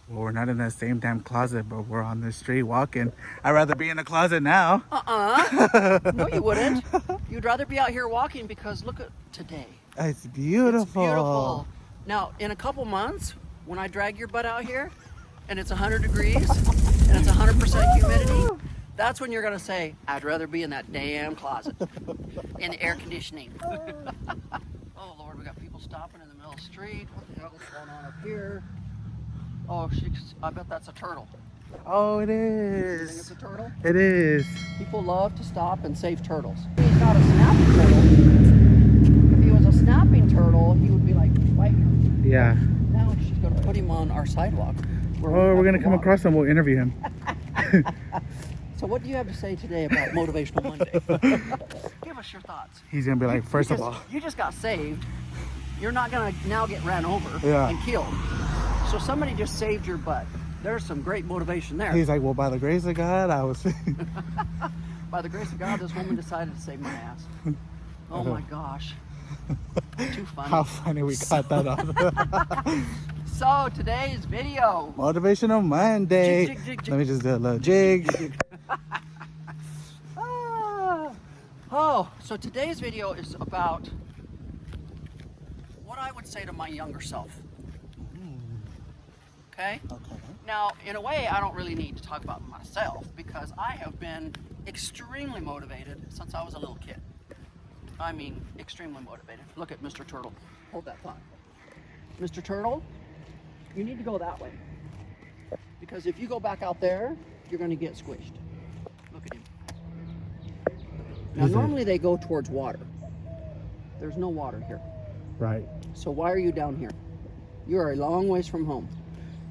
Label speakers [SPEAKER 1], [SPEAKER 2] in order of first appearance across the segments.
[SPEAKER 1] Well, we're not in that same damn closet, but we're on the street walking. I'd rather be in the closet now.
[SPEAKER 2] No, you wouldn't. You'd rather be out here walking because look at today.
[SPEAKER 1] It's beautiful.
[SPEAKER 2] It's beautiful. Now, in a couple months, when I drag your butt out here and it's 100 degrees and it's 100% humidity, that's when you're going to say, I'd rather be in that damn closet in the air conditioning. Oh, Lord, we got people stopping in the middle of the street. What the hell is going on up here? Oh, I bet that's a turtle.
[SPEAKER 1] Oh, it
[SPEAKER 2] You think
[SPEAKER 1] is.
[SPEAKER 2] it's a turtle?
[SPEAKER 1] It is.
[SPEAKER 2] People love to stop and save turtles. He's not a snapping turtle. If he was a snapping turtle, he would be like biting her.
[SPEAKER 1] Yeah.
[SPEAKER 2] Now she's going to put him on our sidewalk.
[SPEAKER 1] Oh, we're going to come across him. We'll interview him.
[SPEAKER 2] So what do you have to say today about Motivational Monday? Give us your thoughts.
[SPEAKER 1] He's going to be like, first of all,
[SPEAKER 2] you just got saved. You're not going to now get ran over and killed. So somebody just saved your butt. There's some great motivation there.
[SPEAKER 1] He's like, well, by the grace of God, I was...
[SPEAKER 2] By the grace of God, this woman decided to save my ass. Oh my gosh. Too funny.
[SPEAKER 1] How funny we got that off.
[SPEAKER 2] So today's video.
[SPEAKER 1] Motivational Monday.
[SPEAKER 2] Jig, jig, jig, jig.
[SPEAKER 1] Let me just do a little jig.
[SPEAKER 2] Oh, so today's video is about what I would say to my younger self. Okay?
[SPEAKER 1] Okay.
[SPEAKER 2] Now, in a way, I don't really need to talk about myself because I have been extremely motivated since I was a little kid. I mean, extremely motivated. Look at Mr. Turtle. Hold that thought. Mr. Turtle, you need to go that way. Because if you go back out there, you're going to get squished. Look at him. Now, normally they go towards water. There's no water here.
[SPEAKER 1] Right.
[SPEAKER 2] So why are you down here? You are a long ways from home.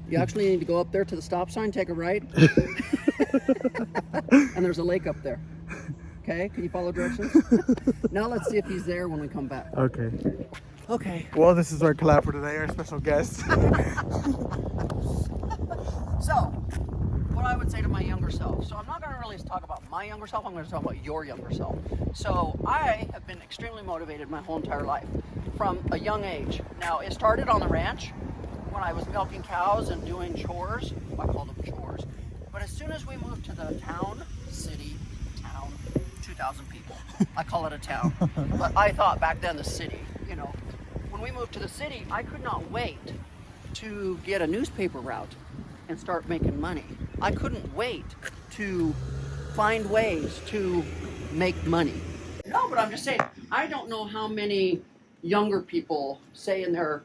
[SPEAKER 2] You actually need to go up there to the stop sign, take a right. And there's a lake up there. Okay, can you follow directions? Now let's see if he's there when we come back.
[SPEAKER 1] Okay.
[SPEAKER 2] Okay.
[SPEAKER 1] Well, this is our collab for today, our special guest.
[SPEAKER 2] So, what I would say to my younger self. So I'm not going to really talk about my younger self, I'm going to talk about your younger self. So I have been extremely motivated my whole entire life from a young age. Now, it started on the ranch when I was milking cows and doing chores. I call them chores. But as soon as we moved to the town, 2,000 people. I call it a town. But I thought back then the city, you know. When we moved to the city, I could not wait to get a newspaper route and start making money. I couldn't wait to find ways to make money. No, but I'm just saying, I don't know how many younger people, say in their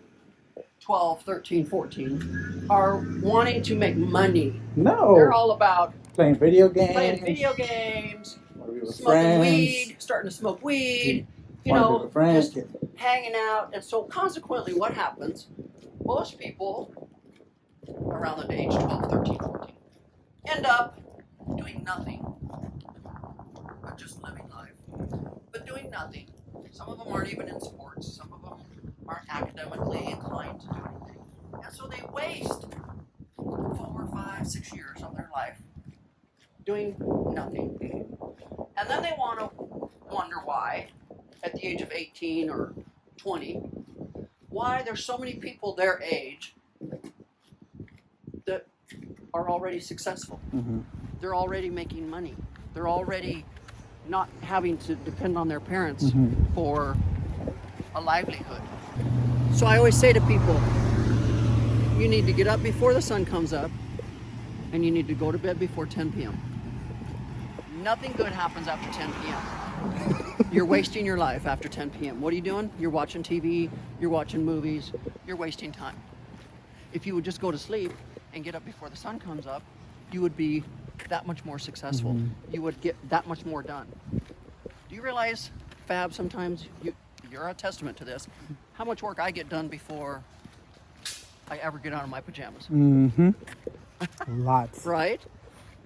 [SPEAKER 2] 12, 13, 14, are wanting to make money.
[SPEAKER 1] No.
[SPEAKER 2] They're all about
[SPEAKER 1] playing video games.
[SPEAKER 2] Smoking weed, starting to smoke weed, you know, just hanging out. And so consequently, what happens? Most people around the age 12, 13, 14 end up doing nothing but just living life. But doing nothing. Some of them aren't even in sports. Some of them aren't academically inclined to do anything. And so they waste 4, 5, 6 years of their life doing nothing. And then they want to wonder why, at the age of 18 or 20, why there's so many people their age that are already successful.
[SPEAKER 1] Mm-hmm.
[SPEAKER 2] They're already making money. They're already not having to depend on their parents for a livelihood. So I always say to people, you need to get up before the sun comes up and you need to go to bed before 10 p.m. Nothing good happens after 10 p.m. You're wasting your life after 10 p.m. What are you doing? You're watching TV, you're watching movies, you're wasting time. If you would just go to sleep and get up before the sun comes up, you would be that much more successful. You would get that much more done. Do you realize, Fab, sometimes you're a testament to this, how much work I get done before I ever get out of my pajamas?
[SPEAKER 1] Lots.
[SPEAKER 2] Right?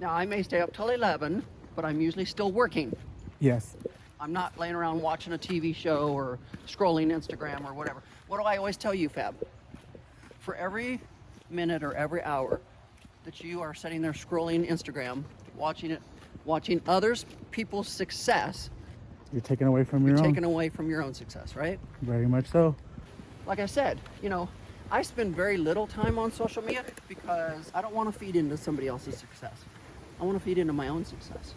[SPEAKER 2] Now, I may stay up till 11, but I'm usually still working.
[SPEAKER 1] Yes.
[SPEAKER 2] I'm not laying around watching a TV show or scrolling Instagram or whatever. What do I always tell you, Fab? For every minute or every hour that you are sitting there scrolling Instagram, watching others people's success,
[SPEAKER 1] You're taken away from your own.
[SPEAKER 2] taken away from your own success, right?
[SPEAKER 1] Very much so.
[SPEAKER 2] Like I said, you know, I spend very little time on social media because I don't want to feed into somebody else's success. I want to feed into my own success.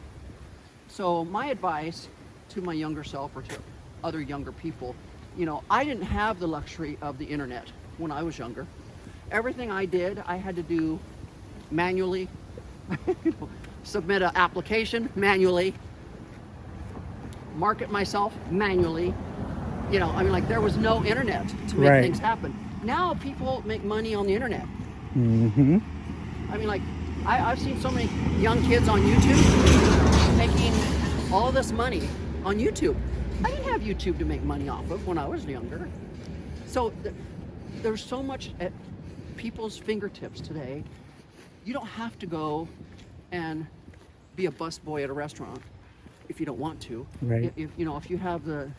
[SPEAKER 2] So my advice to my younger self or to other younger people, you know, I didn't have the luxury of the internet when I was younger. Everything I did, I had to do manually, submit an application manually, market myself manually. You know, I mean, like, there was no internet to make things happen. Now people make money on the internet.
[SPEAKER 1] Mm-hmm.
[SPEAKER 2] I mean, like, I've seen so many young kids on YouTube making all this money on YouTube. I didn't have YouTube to make money off of when I was younger. So there's so much at people's fingertips today. You don't have to go and be a busboy at a restaurant if you don't want to.
[SPEAKER 1] Right.
[SPEAKER 2] If you know, if you have the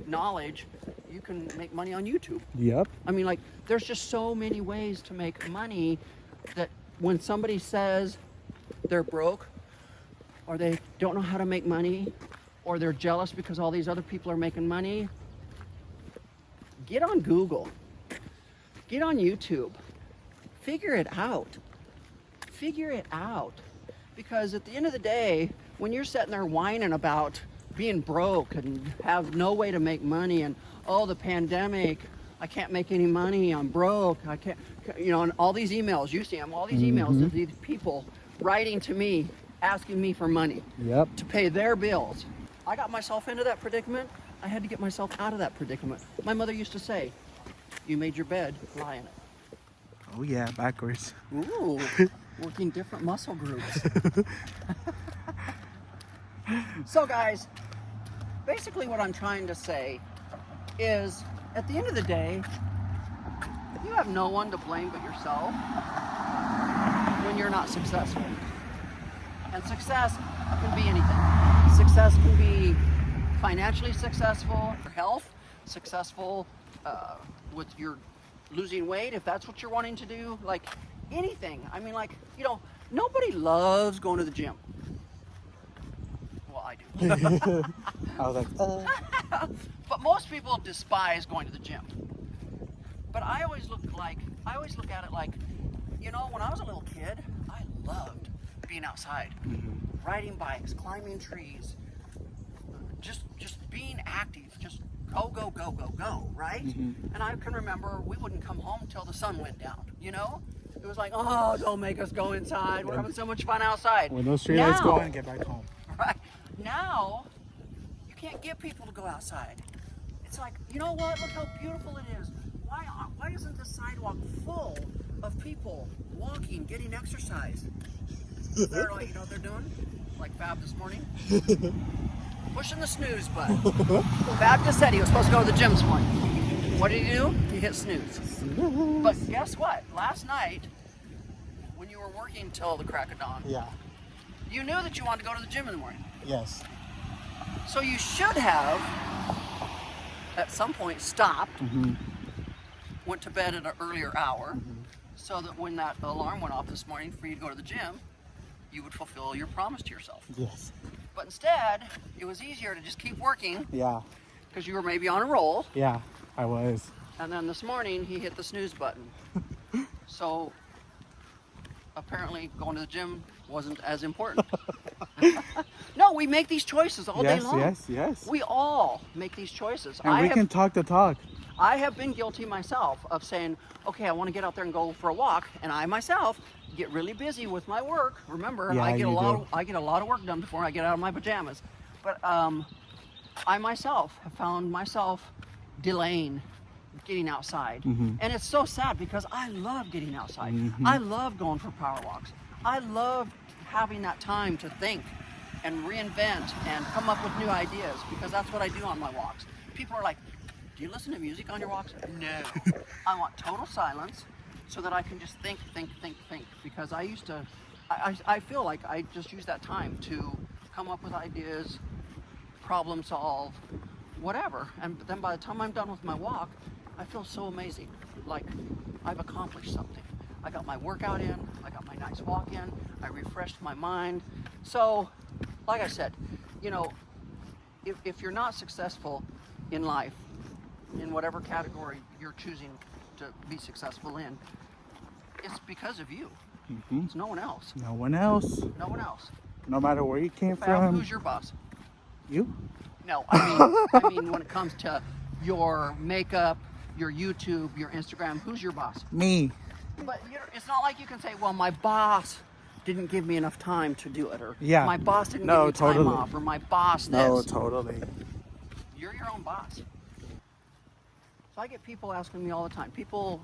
[SPEAKER 2] knowledge, you can make money on YouTube.
[SPEAKER 1] Yep.
[SPEAKER 2] I mean, like, there's just so many ways to make money that when somebody says they're broke or they don't know how to make money or they're jealous because all these other people are making money, get on Google, get on YouTube, figure it out. Figure it out. Because at the end of the day, when you're sitting there whining about being broke and have no way to make money and, oh, the pandemic, I can't make any money, I'm broke, I can't, you know, and all these emails, you see them, all these emails of these people writing to me, asking me for money to pay their bills. I got myself into that predicament. I had to get myself out of that predicament. My mother used to say, you made your bed, lie in it.
[SPEAKER 1] Oh yeah, backwards.
[SPEAKER 2] Ooh, working different muscle groups. So guys, basically what I'm trying to say is, at the end of the day, you have no one to blame but yourself when you're not successful. And success can be anything. Success can be financially successful, your health, successful with your losing weight, if that's what you're wanting to do, like anything. I mean, like, you know, nobody loves going to the gym. Well, I do.
[SPEAKER 1] I was like, oh.
[SPEAKER 2] But most people despise going to the gym. But I always look at it like, you know, when I was a little kid, I loved being outside, riding bikes, climbing trees, just being active, just go, right? And I can remember we wouldn't come home till the sun went down, you know? It was like, oh, don't make us go inside. We're having so much fun outside.
[SPEAKER 1] When those streetlights go on, get back home.
[SPEAKER 2] Right. Now, you can't get people to go outside. It's like, you know what? Look how beautiful it is. Why isn't the sidewalk full of people walking, getting exercise? They're like, you know what they're doing? Like Fab this morning? Pushing the snooze button. Fab just said he was supposed to go to the gym this morning. What did he do? He hit snooze. But guess what? Last night, when you were working till the crack of dawn, you knew that you wanted to go to the gym in the morning.
[SPEAKER 1] Yes.
[SPEAKER 2] So you should have, at some point, stopped, went to bed at an earlier hour, so that when that alarm went off this morning for you to go to the gym, you would fulfill your promise to yourself.
[SPEAKER 1] Yes.
[SPEAKER 2] But instead, it was easier to just keep working.
[SPEAKER 1] Yeah.
[SPEAKER 2] Because you were maybe on a roll.
[SPEAKER 1] Yeah, I was.
[SPEAKER 2] And then this morning, he hit the snooze button. So apparently going to the gym wasn't as important. No, we make these choices all day long.
[SPEAKER 1] Yes.
[SPEAKER 2] We all make these choices.
[SPEAKER 1] And we can talk the talk.
[SPEAKER 2] I have been guilty myself of saying, okay, I want to get out there and go for a walk, and I myself get really busy with my work. Remember, I get a lot of work done before I get out of my pajamas. But I myself have found myself delaying getting outside. And it's so sad because I love getting outside. I love going for power walks. I love having that time to think and reinvent and come up with new ideas, because that's what I do on my walks. People are like, do you listen to music on your walks? No. I want total silence so that I can just think, because I feel like I just use that time to come up with ideas, problem solve, whatever. And then by the time I'm done with my walk, I feel so amazing, like I've accomplished something. I got my workout in, I got my nice walk in, I refreshed my mind. So, like I said, you know, if you're not successful in life, in whatever category you're choosing to be successful in, it's because of you.
[SPEAKER 1] Mm-hmm.
[SPEAKER 2] It's no one else.
[SPEAKER 1] No one else.
[SPEAKER 2] No one else.
[SPEAKER 1] No matter where you came
[SPEAKER 2] Fab,
[SPEAKER 1] from.
[SPEAKER 2] who's your boss?
[SPEAKER 1] You?
[SPEAKER 2] No, I mean when it comes to your makeup, your YouTube, your Instagram, who's your boss?
[SPEAKER 1] Me.
[SPEAKER 2] But it's not like you can say, well, my boss didn't give me enough time to do it, or
[SPEAKER 1] Yeah.
[SPEAKER 2] my boss didn't
[SPEAKER 1] No,
[SPEAKER 2] give me time
[SPEAKER 1] totally.
[SPEAKER 2] off, or my boss this.
[SPEAKER 1] No, totally.
[SPEAKER 2] You're your own boss. So I get people asking me all the time. People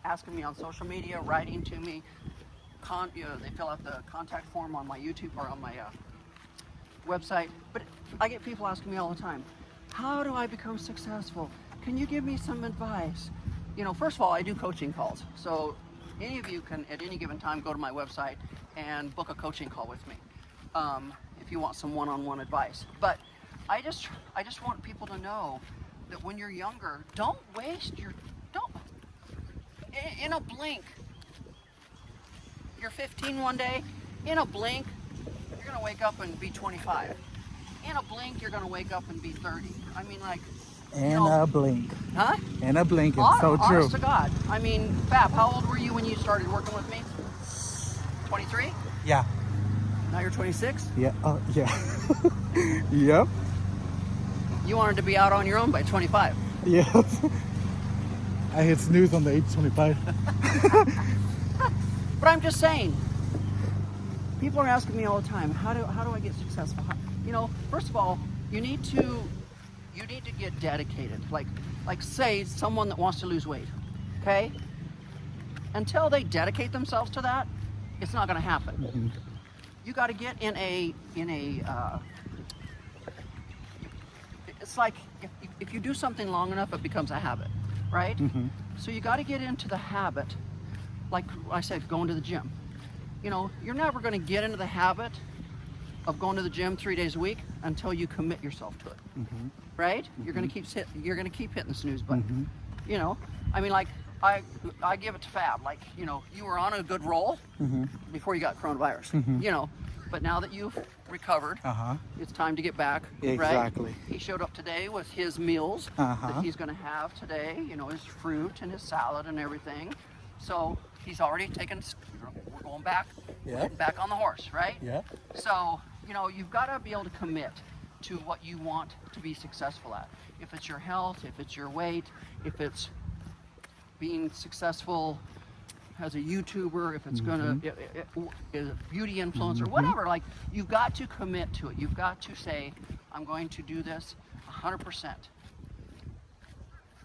[SPEAKER 2] asking me on social media, writing to me. They fill out the contact form on my YouTube or on my website. But I get people asking me all the time, how do I become successful? Can you give me some advice? You know, first of all, I do coaching calls. So any of you can, at any given time, go to my website and book a coaching call with me if you want some one-on-one advice. But I just want people to know that when you're younger, don't in a blink. You're 15 one day, in a blink, you're gonna wake up and be 25. In a blink, you're gonna wake up and be 30. I mean, like,
[SPEAKER 1] A blink.
[SPEAKER 2] Huh?
[SPEAKER 1] In a blink, it's so true.
[SPEAKER 2] Honest to God. I mean, Fab, how old were you when you started working with me? 23?
[SPEAKER 1] Yeah.
[SPEAKER 2] Now you're 26?
[SPEAKER 1] Yeah. Yeah. Yep.
[SPEAKER 2] You wanted to be out on your own by 25.
[SPEAKER 1] Yeah. I hit snooze on the age 25.
[SPEAKER 2] But I'm just saying, people are asking me all the time, how do I get successful? You know, first of all, you need to get dedicated. Like say someone that wants to lose weight, okay? Until they dedicate themselves to that, it's not going to happen.
[SPEAKER 1] Mm-hmm.
[SPEAKER 2] You got to get in a it's like if you do something long enough, it becomes a habit, right?
[SPEAKER 1] Mm-hmm.
[SPEAKER 2] So you got to get into the habit, like I said, going to the gym. You know, you're never going to get into the habit of going to the gym 3 days a week until you commit yourself to it,
[SPEAKER 1] Mm-hmm.
[SPEAKER 2] right? Mm-hmm. You're going to keep hitting the snooze button.
[SPEAKER 1] Mm-hmm.
[SPEAKER 2] You know, I mean, like I give it to Fab. Like, you know, you were on a good roll
[SPEAKER 1] Mm-hmm.
[SPEAKER 2] before you got coronavirus.
[SPEAKER 1] Mm-hmm.
[SPEAKER 2] You know, but now that you've recovered, it's time to get back.
[SPEAKER 1] Exactly.
[SPEAKER 2] Right? He showed up today with his meals that he's going to have today. You know, his fruit and his salad and everything. So he's already taken. We're going back.
[SPEAKER 1] Yeah.
[SPEAKER 2] Getting back on the horse, right?
[SPEAKER 1] Yeah.
[SPEAKER 2] So you know, you've got to be able to commit to what you want to be successful at. If it's your health, if it's your weight, if it's being successful as a YouTuber, if it's gonna is a beauty influencer, whatever, like you've got to commit to it. You've got to say, I'm going to do this 100%.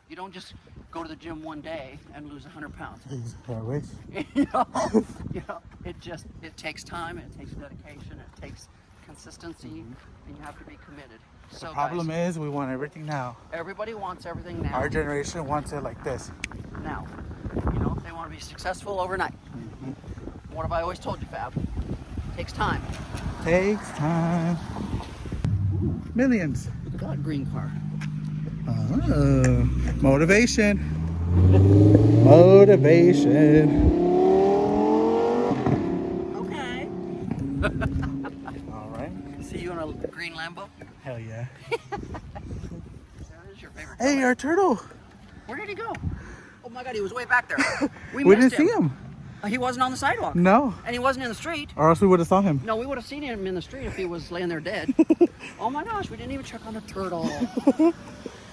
[SPEAKER 2] You don't just go to the gym one day and lose 100 pounds. you know, it takes time, it takes dedication, it takes consistency, and you have to be committed. So
[SPEAKER 1] The problem is we want everything now.
[SPEAKER 2] Everybody wants everything now.
[SPEAKER 1] Our generation wants it like this.
[SPEAKER 2] Now. You know, they want to be successful overnight. What have I always told you, Fab? Takes time.
[SPEAKER 1] Takes time. Millions.
[SPEAKER 2] Look at that green car.
[SPEAKER 1] Motivation. Motivation.
[SPEAKER 2] Okay.
[SPEAKER 1] All right.
[SPEAKER 2] See you in a green Lambo?
[SPEAKER 1] Hell yeah.
[SPEAKER 2] That is your favorite
[SPEAKER 1] Hey,
[SPEAKER 2] color.
[SPEAKER 1] our turtle.
[SPEAKER 2] Where did he go? Oh my God, he was way back there.
[SPEAKER 1] We
[SPEAKER 2] missed
[SPEAKER 1] didn't see him.
[SPEAKER 2] He wasn't on the sidewalk.
[SPEAKER 1] No.
[SPEAKER 2] And he wasn't in the street.
[SPEAKER 1] Or else we would have saw him.
[SPEAKER 2] No, we would have seen him in the street if he was laying there dead. Oh my gosh, we didn't even check on the turtle.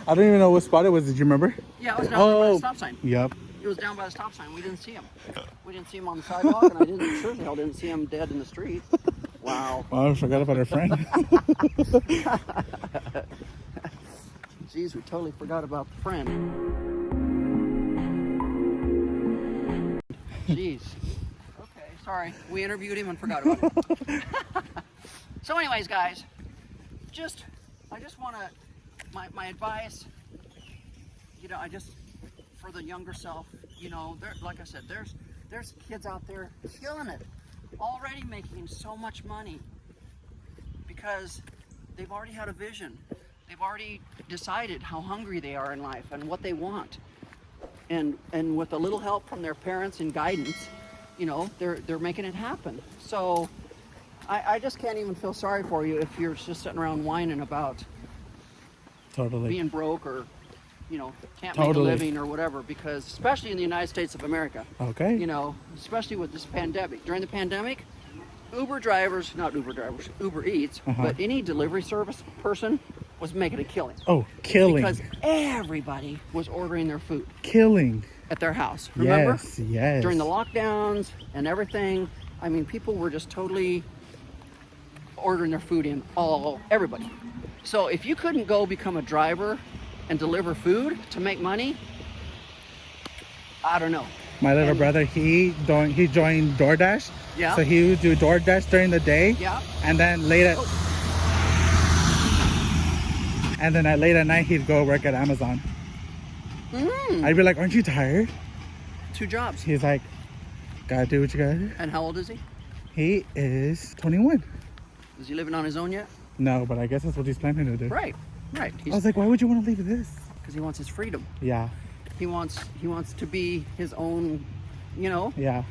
[SPEAKER 1] I don't even know what spot it was. Did you remember?
[SPEAKER 2] Yeah, it was down there by the stop sign.
[SPEAKER 1] Yep.
[SPEAKER 2] It was down by the stop sign. We didn't see him. We didn't see him on the sidewalk, and I sure as hell didn't see him dead in the street. Wow.
[SPEAKER 1] Oh, I forgot about our friend.
[SPEAKER 2] Jeez, we totally forgot about the friend. Jeez. Okay, sorry. We interviewed him and forgot about it. So anyways, guys, I just want to, my advice, you know, for the younger self, you know, like I said, there's kids out there killing it, already making so much money because they've already had a vision. They've already decided how hungry they are in life and what they want. And with a little help from their parents and guidance, you know, they're making it happen. So I just can't even feel sorry for you if you're just sitting around whining about
[SPEAKER 1] Totally.
[SPEAKER 2] being broke or can't make a
[SPEAKER 1] Totally.
[SPEAKER 2] living or whatever, because especially in the United States of America,
[SPEAKER 1] Okay.
[SPEAKER 2] especially with this pandemic. During the pandemic, Uber Eats,
[SPEAKER 1] Uh-huh.
[SPEAKER 2] but any delivery service person was making a killing.
[SPEAKER 1] Oh, killing.
[SPEAKER 2] Because everybody was ordering their food
[SPEAKER 1] Killing.
[SPEAKER 2] at their house. Remember?
[SPEAKER 1] Yes, yes.
[SPEAKER 2] During the lockdowns and everything, I mean, people were just totally ordering their food in, everybody. So if you couldn't go become a driver and deliver food to make money, I don't know.
[SPEAKER 1] My little brother, he joined DoorDash.
[SPEAKER 2] Yeah.
[SPEAKER 1] So he would do DoorDash during the day.
[SPEAKER 2] Yeah.
[SPEAKER 1] And then late at night he'd go work at Amazon. I'd be like, aren't you tired?
[SPEAKER 2] 2 jobs.
[SPEAKER 1] He's like, gotta do what you gotta do.
[SPEAKER 2] And how old is he?
[SPEAKER 1] He is 21.
[SPEAKER 2] Is he living on his own yet?
[SPEAKER 1] No, but I guess that's what he's planning to do.
[SPEAKER 2] Right.
[SPEAKER 1] I was like, why would you want to leave this?
[SPEAKER 2] Because he wants his freedom.
[SPEAKER 1] Yeah.
[SPEAKER 2] He wants to be his own,
[SPEAKER 1] Yeah.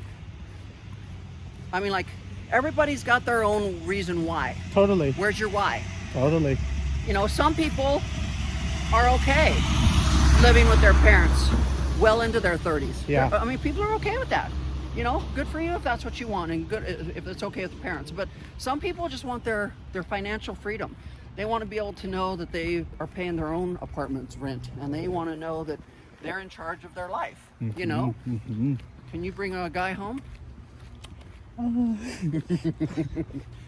[SPEAKER 2] I mean, like, everybody's got their own reason why.
[SPEAKER 1] Totally.
[SPEAKER 2] Where's your why?
[SPEAKER 1] Totally.
[SPEAKER 2] Some people are okay living with their parents well into their 30s.
[SPEAKER 1] Yeah.
[SPEAKER 2] I mean, people are okay with that. Good for you if that's what you want, and good if it's okay with the parents. But some people just want their financial freedom. They want to be able to know that they are paying their own apartment's rent, and they want to know that they're in charge of their life.
[SPEAKER 1] Mm-hmm.
[SPEAKER 2] Can you bring a guy home?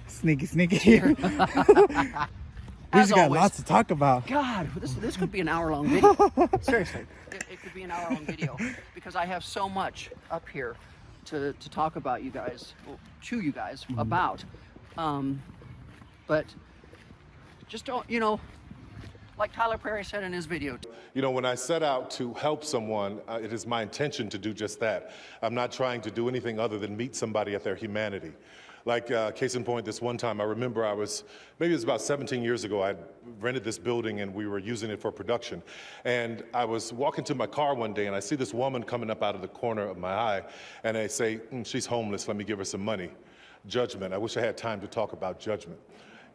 [SPEAKER 1] Sneaky. We
[SPEAKER 2] As
[SPEAKER 1] just got
[SPEAKER 2] always.
[SPEAKER 1] lots to talk about.
[SPEAKER 2] God, this could be an hour-long video. Seriously, it could be an hour-long video, because I have so much up here to talk about you guys, about. But just don't, like Tyler Perry said in his video.
[SPEAKER 3] When I set out to help someone, it is my intention to do just that. I'm not trying to do anything other than meet somebody at their humanity. Like, case in point, this one time, I remember maybe it was about 17 years ago, I rented this building and we were using it for production. And I was walking to my car one day and I see this woman coming up out of the corner of my eye, and I say, she's homeless, let me give her some money. Judgment. I wish I had time to talk about judgment.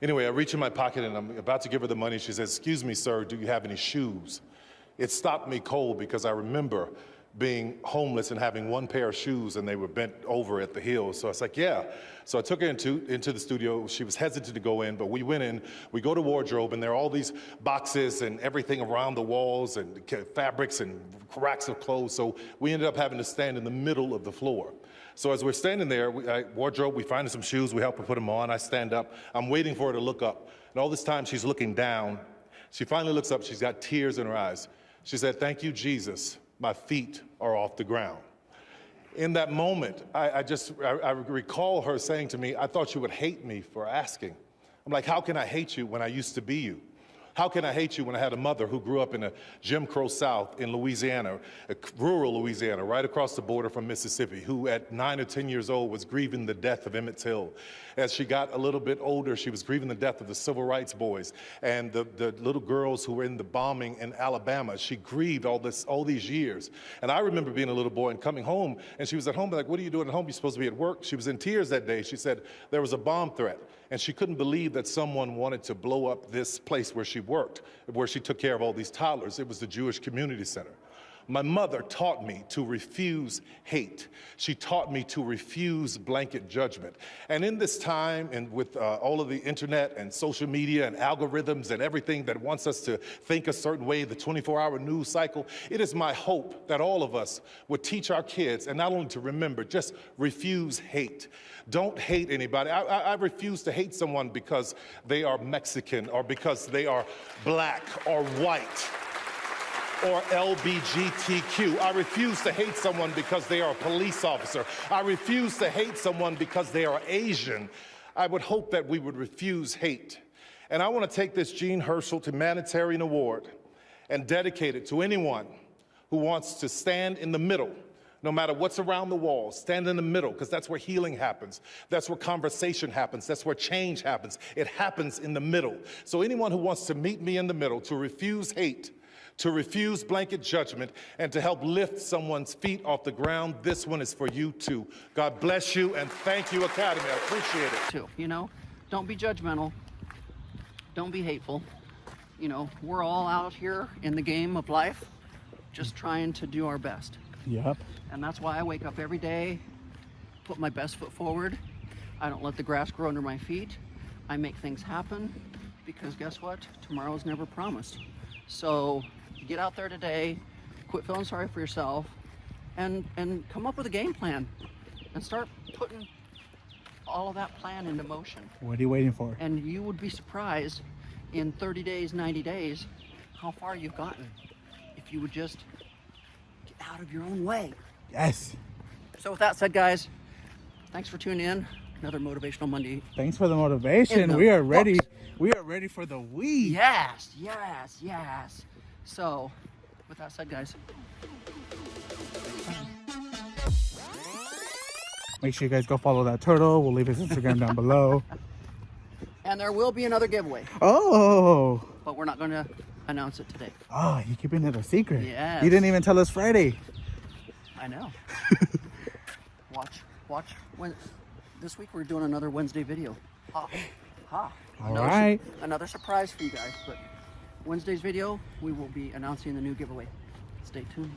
[SPEAKER 3] Anyway, I reach in my pocket and I'm about to give her the money. She says, excuse me, sir, do you have any shoes? It stopped me cold, because I remember being homeless and having one pair of shoes and they were bent over at the heel. So I was like, yeah. So I took her into the studio. She was hesitant to go in, but we went in. We go to wardrobe, and there are all these boxes and everything around the walls and fabrics and racks of clothes. So we ended up having to stand in the middle of the floor. So as we're standing there, wardrobe, we find some shoes, we help her put them on. I stand up. I'm waiting for her to look up. And all this time she's looking down. She finally looks up. She's got tears in her eyes. She said, thank you, Jesus. My feet are off the ground. In that moment, I recall her saying to me, I thought you would hate me for asking. I'm like, how can I hate you when I used to be you? How can I hate you when I had a mother who grew up in a Jim Crow South in Louisiana, rural Louisiana, right across the border from Mississippi, who at 9 or 10 years old was grieving the death of Emmett Till. As she got a little bit older, she was grieving the death of the civil rights boys and the little girls who were in the bombing in Alabama. She grieved all these years. And I remember being a little boy and coming home, and she was at home, like, what are you doing at home? You're supposed to be at work. She was in tears that day. She said there was a bomb threat. And she couldn't believe that someone wanted to blow up this place where she worked, where she took care of all these toddlers. It was the Jewish Community Center. My mother taught me to refuse hate. She taught me to refuse blanket judgment. And in this time, and with all of the internet and social media and algorithms and everything that wants us to think a certain way, the 24-hour news cycle, it is my hope that all of us would teach our kids, and not only to remember, just refuse hate. Don't hate anybody. I refuse to hate someone because they are Mexican or because they are black or white or LBGTQ. I refuse to hate someone because they are a police officer. I refuse to hate someone because they are Asian. I would hope that we would refuse hate. And I want to take this Jean Herschel Humanitarian Award and dedicate it to anyone who wants to stand in the middle. No matter what's around the walls, stand in the middle, because that's where healing happens. That's where conversation happens. That's where change happens. It happens in the middle. So anyone who wants to meet me in the middle, to refuse hate, to refuse blanket judgment, and to help lift someone's feet off the ground, this one is for you too. God bless you, and thank you, Academy. I appreciate it.
[SPEAKER 2] Don't be judgmental. Don't be hateful. you know, we're all out here in the game of life, just trying to do our best.
[SPEAKER 1] Yep.
[SPEAKER 2] And that's why I wake up every day, put my best foot forward. I don't let the grass grow under my feet. I make things happen, because guess what? Tomorrow's never promised. So get out there today, quit feeling sorry for yourself, and come up with a game plan and start putting all of that plan into motion.
[SPEAKER 1] What are you waiting for?
[SPEAKER 2] And you would be surprised in 30 days, 90 days, how far you've gotten if you would just get out of your own way.
[SPEAKER 1] Yes.
[SPEAKER 2] So with that said, guys, thanks for tuning in. Another Motivational Monday.
[SPEAKER 1] Thanks for the motivation. We are ready. We are ready for the week.
[SPEAKER 2] Yes, yes, yes. So with that said, guys,
[SPEAKER 1] make sure you guys go follow that turtle. We'll leave his Instagram down below.
[SPEAKER 2] and there will be another giveaway,
[SPEAKER 1] Oh.
[SPEAKER 2] but we're not going to announce it today.
[SPEAKER 1] Oh, you're keeping it a secret.
[SPEAKER 2] Yes.
[SPEAKER 1] You didn't even tell us Friday.
[SPEAKER 2] I know. Watch. When this week we're doing another Wednesday video. Ha.
[SPEAKER 1] All right.
[SPEAKER 2] Another surprise for you guys. But Wednesday's video, we will be announcing the new giveaway. Stay tuned.